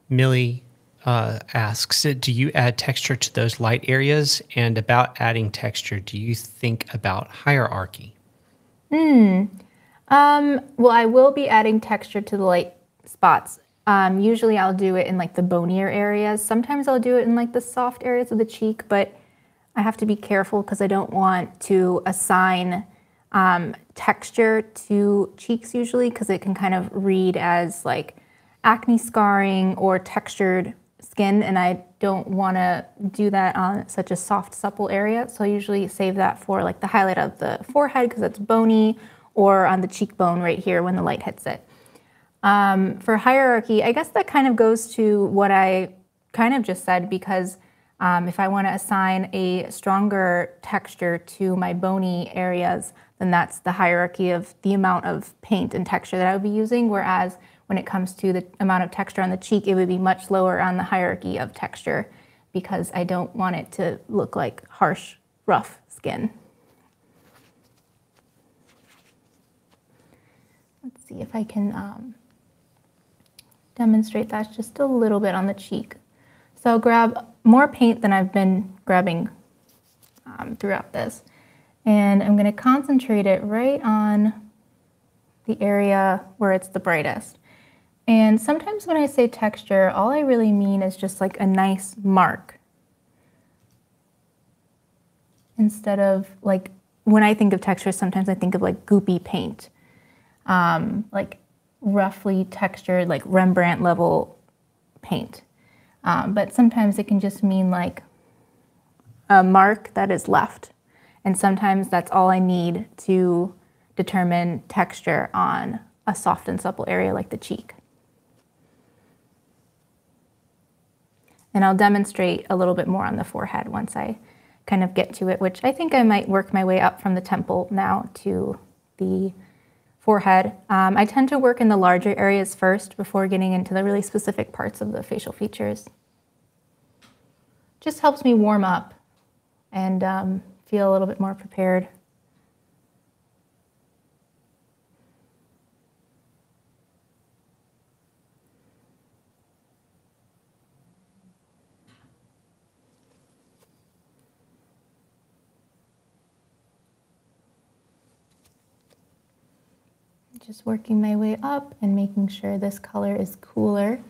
Millie asks, do you add texture to those light areas? And about adding texture, do you think about hierarchy? Well, I will be adding texture to the light spots. Usually I'll do it in like the bonier areas. Sometimes I'll do it in like the soft areas of the cheek, but I have to be careful because I don't want to assign texture to cheeks usually, because it can kind of read as like acne scarring or textured skin, and I don't want to do that on such a soft, supple area. So I usually save that for like the highlight of the forehead because it's bony, or on the cheekbone right here when the light hits it. For hierarchy, I guess that kind of goes to what I kind of just said, because if I want to assign a stronger texture to my bony areas, then that's the hierarchy of the amount of paint and texture that I would be using. Whereas when it comes to the amount of texture on the cheek, it would be much lower on the hierarchy of texture, because I don't want it to look like harsh, rough skin. Let's see if I can demonstrate that just a little bit on the cheek. So I'll grab more paint than I've been grabbing throughout this. And I'm going to concentrate it right on the area where it's the brightest. And sometimes when I say texture, all I really mean is just like a nice mark. Instead of like, when I think of texture, sometimes I think of like goopy paint. Like roughly textured, like Rembrandt level paint. But sometimes it can just mean like a mark that is left. And sometimes that's all I need to determine texture on a soft and supple area like the cheek. And I'll demonstrate a little bit more on the forehead once I kind of get to it, which I think I might work my way up from the temple now to the forehead. I tend to work in the larger areas first before getting into the really specific parts of the facial features. Just helps me warm up and feel a little bit more prepared. Just working my way up and making sure this color is cooler,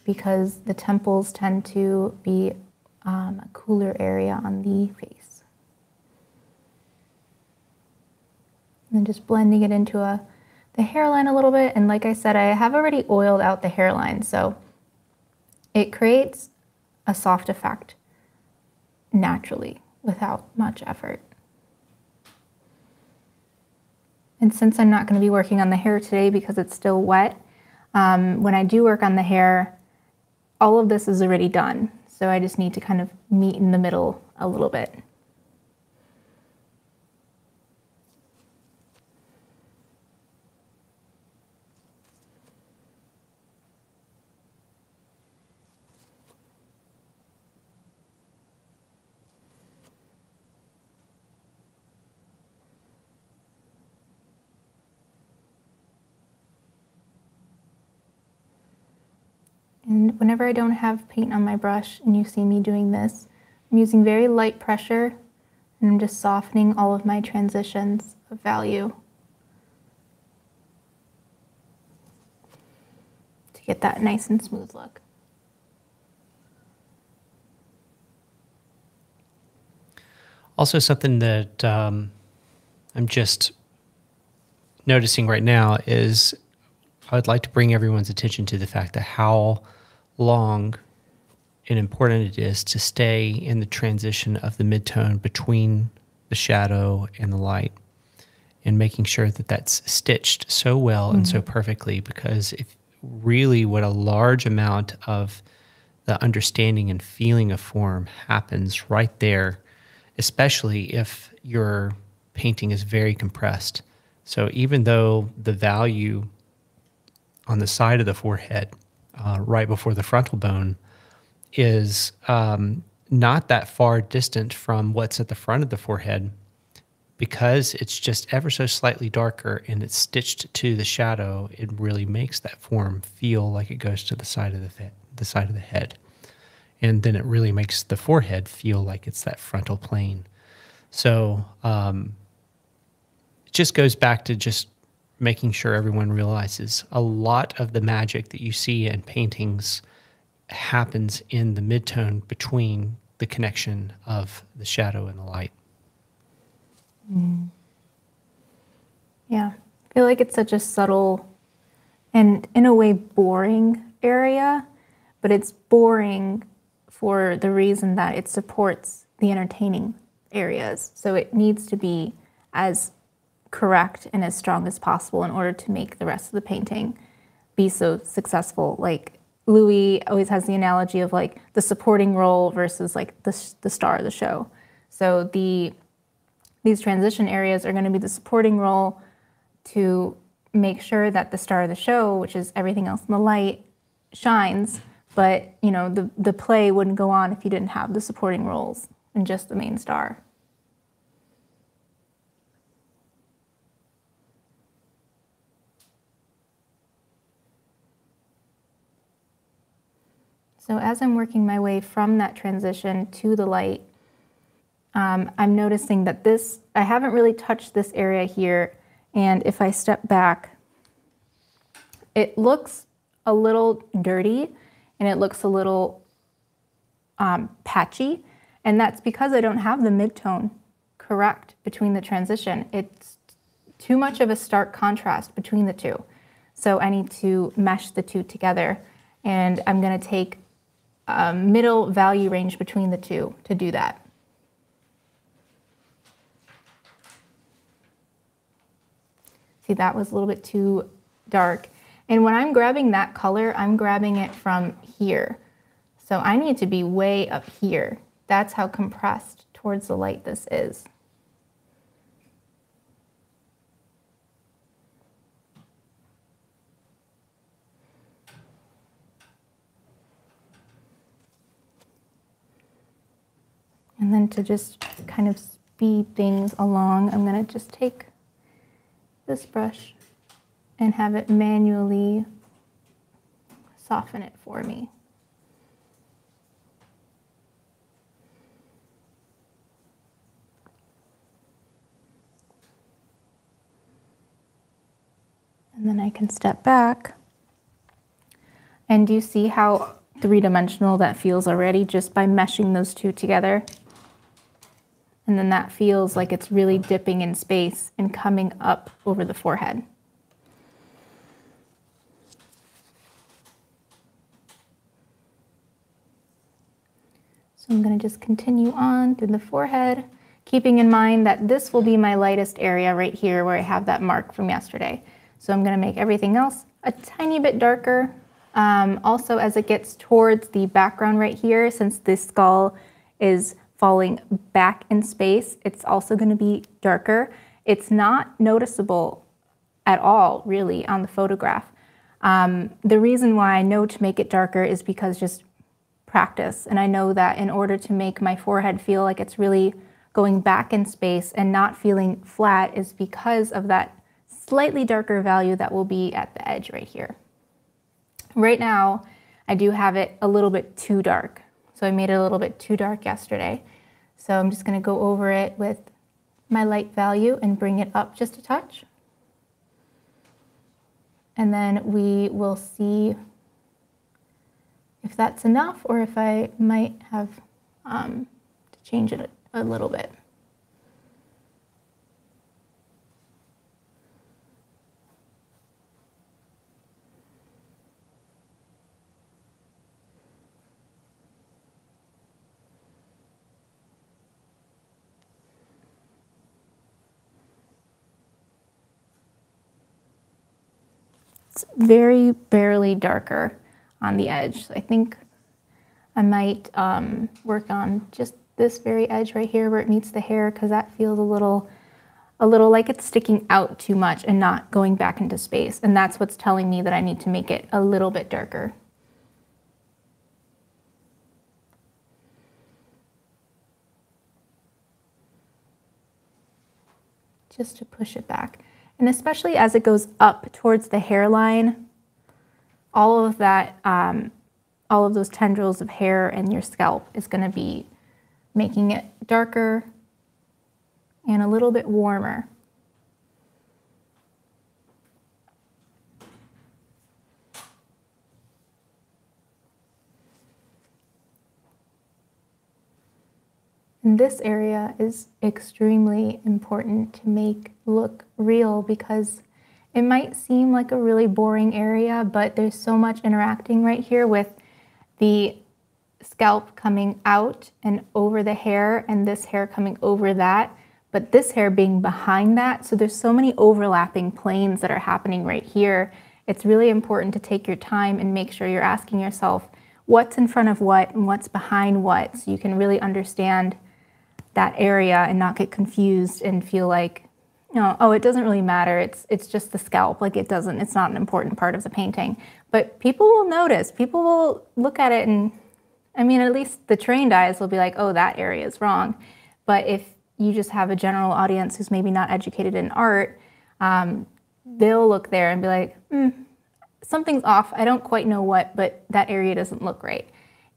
because the temples tend to be a cooler area on the face. And just blending it into the hairline a little bit. And like I said, I have already oiled out the hairline, so it creates a soft effect naturally without much effort. And since I'm not going to be working on the hair today because it's still wet, when I do work on the hair, all of this is already done. So I just need to kind of meet in the middle a little bit. And whenever I don't have paint on my brush and you see me doing this, I'm using very light pressure and I'm just softening all of my transitions of value to get that nice and smooth look. Also, something that I'm just noticing right now is I would like to bring everyone's attention to the fact that how long and important it is to stay in the transition of the midtone between the shadow and the light, and making sure that that's stitched so well and so perfectly, because if really what a large amount of the understanding and feeling of form happens right there, especially if your painting is very compressed. So even though the value on the side of the forehead, right before the frontal bone, is not that far distant from what's at the front of the forehead, because it's just ever so slightly darker and it's stitched to the shadow, it really makes that form feel like it goes to the side of the side of the head. And then it really makes the forehead feel like it's that frontal plane. So it just goes back to just making sure everyone realizes a lot of the magic that you see in paintings happens in the midtone between the connection of the shadow and the light. Yeah, I feel like it's such a subtle and in a way boring area, but it's boring for the reason that it supports the entertaining areas. So it needs to be as correct and as strong as possible in order to make the rest of the painting be so successful. Like Louis always has the analogy of like the supporting role versus like the star of the show. So these transition areas are going to be the supporting role to make sure that the star of the show, which is everything else in the light, shines. But you know, the play wouldn't go on if you didn't have the supporting roles and just the main star. So as I'm working my way from that transition to the light, I'm noticing that I haven't really touched this area here. And if I step back, it looks a little dirty and it looks a little patchy. And that's because I don't have the midtone correct between the transition. It's too much of a stark contrast between the two. So I need to mesh the two together. And I'm going to take a middle value range between the two to do that. See, that was a little bit too dark. And when I'm grabbing that color, I'm grabbing it from here. So I need to be way up here. That's how compressed towards the light this is. And then to just kind of speed things along, I'm going to just take this brush and have it manually soften it for me. And then I can step back. And do you see how three-dimensional that feels already just by meshing those two together? And then that feels like it's really dipping in space and coming up over the forehead. So I'm going to just continue on through the forehead, keeping in mind that this will be my lightest area right here where I have that mark from yesterday. So I'm going to make everything else a tiny bit darker. Also, as it gets towards the background right here, since this skull is falling back in space, it's also going to be darker. It's not noticeable at all, really, on the photograph. The reason why I know to make it darker is because just practice. And I know that in order to make my forehead feel like it's really going back in space and not feeling flat is because of that slightly darker value that will be at the edge right here. Right now, I do have it a little bit too dark. So I made it a little bit too dark yesterday. So I'm just going to go over it with my light value and bring it up just a touch. And then we will see if that's enough or if I might have to change it a little bit. It's very barely darker on the edge. So I think I might work on just this very edge right here where it meets the hair, because that feels a little like it's sticking out too much and not going back into space. And that's what's telling me that I need to make it a little bit darker. Just to push it back. And especially as it goes up towards the hairline, all of that all of those tendrils of hair and your scalp is going to be making it darker and a little bit warmer. And this area is extremely important to make look real because it might seem like a really boring area, but there's so much interacting right here with the scalp coming out and over the hair and this hair coming over that, but this hair being behind that. So there's so many overlapping planes that are happening right here. It's really important to take your time and make sure you're asking yourself what's in front of what and what's behind what, so you can really understand that area and not get confused and feel like, you know, oh, it doesn't really matter. It's just the scalp. Like it's not an important part of the painting. But people will notice, people will look at it and, I mean, at least the trained eyes will be like, oh, that area is wrong. But if you just have a general audience who's maybe not educated in art, they'll look there and be like, something's off. I don't quite know what, but that area doesn't look right.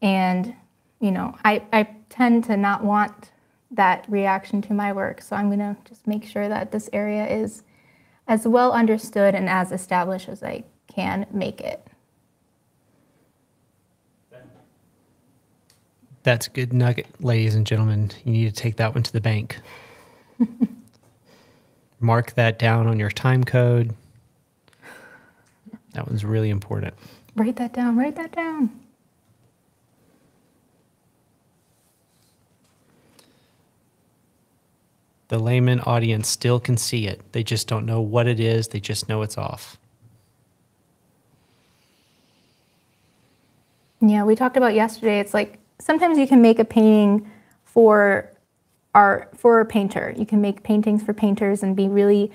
And, you know, I tend to not want that reaction to my work. So I'm gonna just make sure that this area is as well understood and as established as I can make it. That's a good nugget, ladies and gentlemen. You need to take that one to the bank. Mark that down on your time code. That one's really important. Write that down, write that down. The layman audience still can see it. They just don't know what it is. They just know it's off. Yeah, we talked about yesterday, it's like sometimes you can make a painting for a painter. You can make paintings for painters and be really,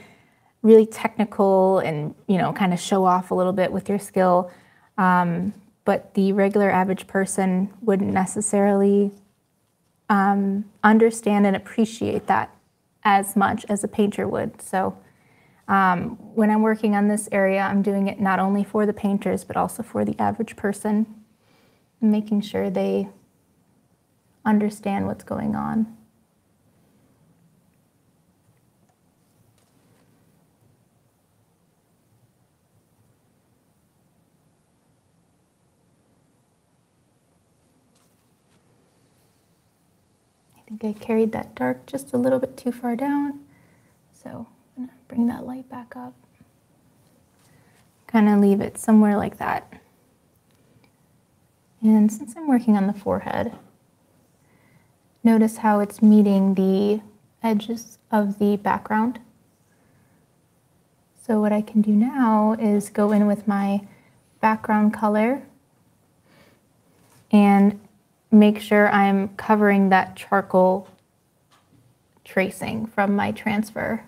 really technical and, you know, kind of show off a little bit with your skill. But the regular average person wouldn't necessarily understand and appreciate that as much as a painter would. So when I'm working on this area, I'm doing it not only for the painters, but also for the average person, making sure they understand what's going on. I think I carried that dark just a little bit too far down. So I'm gonna bring that light back up. Kind of leave it somewhere like that. And since I'm working on the forehead, notice how it's meeting the edges of the background. So what I can do now is go in with my background color and make sure I'm covering that charcoal tracing from my transfer,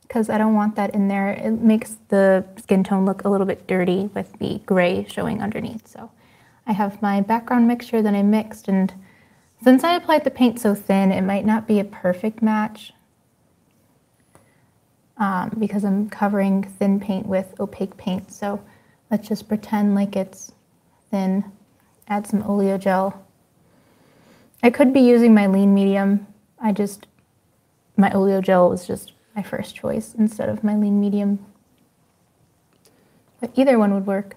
because I don't want that in there. It makes the skin tone look a little bit dirty with the gray showing underneath. So I have my background mixture that I mixed, and since I applied the paint so thin, it might not be a perfect match because I'm covering thin paint with opaque paint. So let's just pretend like it's thin. Add some oleo gel. I could be using my lean medium. My oleo gel was just my first choice instead of my lean medium. But either one would work.